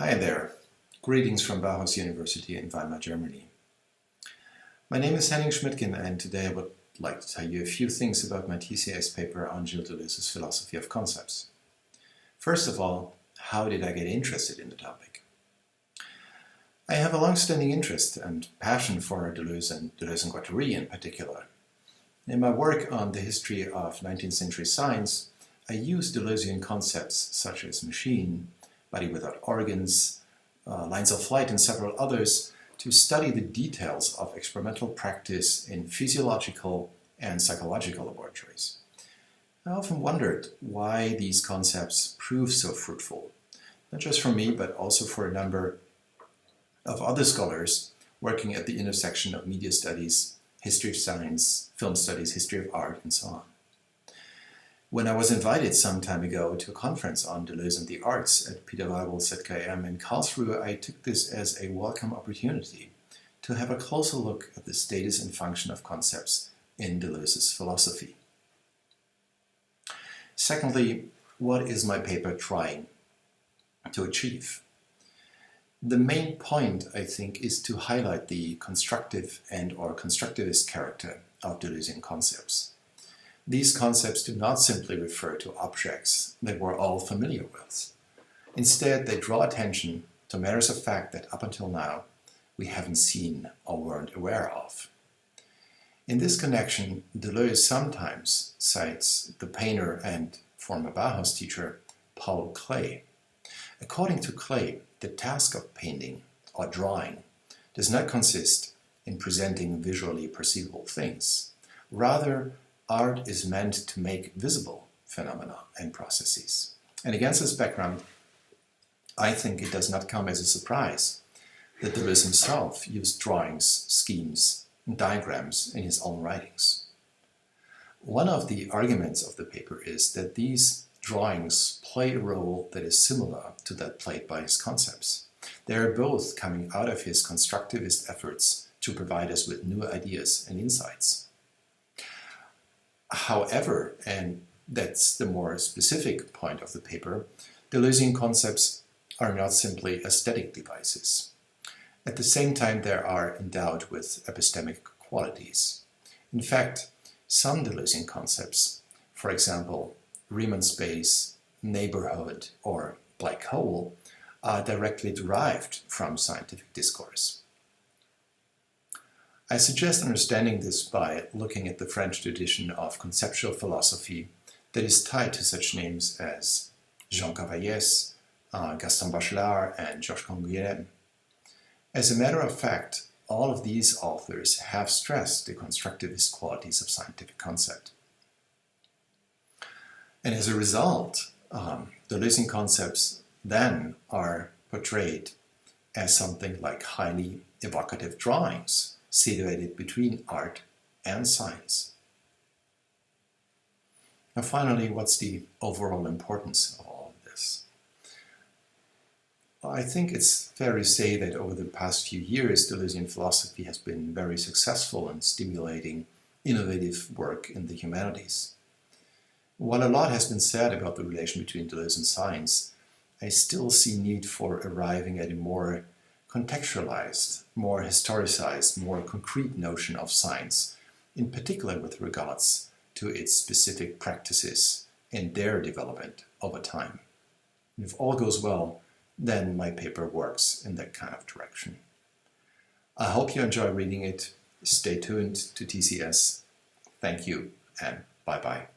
Hi there. Greetings from Bauhaus University in Weimar, Germany. My name is Henning Schmidgen, and today I would like to tell you a few things about my TCS paper on Gilles Deleuze's philosophy of concepts. First of all, how did I get interested in the topic? I have a long-standing interest and passion for Deleuze and Guattari in particular. In my work on the history of 19th century science, I use Deleuzean concepts such as machine, body without organs, lines of flight, and several others to study the details of experimental practice in physiological and psychological laboratories. I often wondered why these concepts prove so fruitful, not just for me, but also for a number of other scholars working at the intersection of media studies, history of science, film studies, history of art, and so on. When I was invited some time ago to a conference on Deleuze and the arts at Peter Weibel's ZKM in Karlsruhe, I took this as a welcome opportunity to have a closer look at the status and function of concepts in Deleuze's philosophy. Secondly, what is my paper trying to achieve? The main point, I think, is to highlight the constructive and/or constructivist character of Deleuzean concepts. These concepts do not simply refer to objects that we're all familiar with. Instead, they draw attention to matters of fact that up until now we haven't seen or weren't aware of. In this connection, Deleuze sometimes cites the painter and former Bauhaus teacher Paul Klee. According to Klee, the task of painting or drawing does not consist in presenting visually perceivable things. Rather, art is meant to make visible phenomena and processes. And against this background, I think it does not come as a surprise that Deleuze himself used drawings, schemes, and diagrams in his own writings. One of the arguments of the paper is that these drawings play a role that is similar to that played by his concepts. They are both coming out of his constructivist efforts to provide us with new ideas and insights. However, and that's the more specific point of the paper, Deleuzean concepts are not simply aesthetic devices. At the same time, they are endowed with epistemic qualities. In fact, some Deleuzean concepts, for example, Riemann space, neighborhood, or black hole, are directly derived from scientific discourse. I suggest understanding this by looking at the French tradition of conceptual philosophy that is tied to such names as Jean Cavaillès, Gaston Bachelard, and Georges Canguilhem. As a matter of fact, all of these authors have stressed the constructivist qualities of scientific concept. And as a result, Deleuzean concepts then are portrayed as something like highly evocative drawings, situated between art and science. Now finally, what's the overall importance of all of this? I think it's fair to say that over the past few years, Deleuzean philosophy has been very successful in stimulating innovative work in the humanities. While a lot has been said about the relation between Deleuze and science, I still see need for arriving at a more contextualized, more historicized, more concrete notion of science, in particular with regards to its specific practices and their development over time. And if all goes well, then my paper works in that kind of direction. I hope you enjoy reading it. Stay tuned to TCS. Thank you, and bye-bye.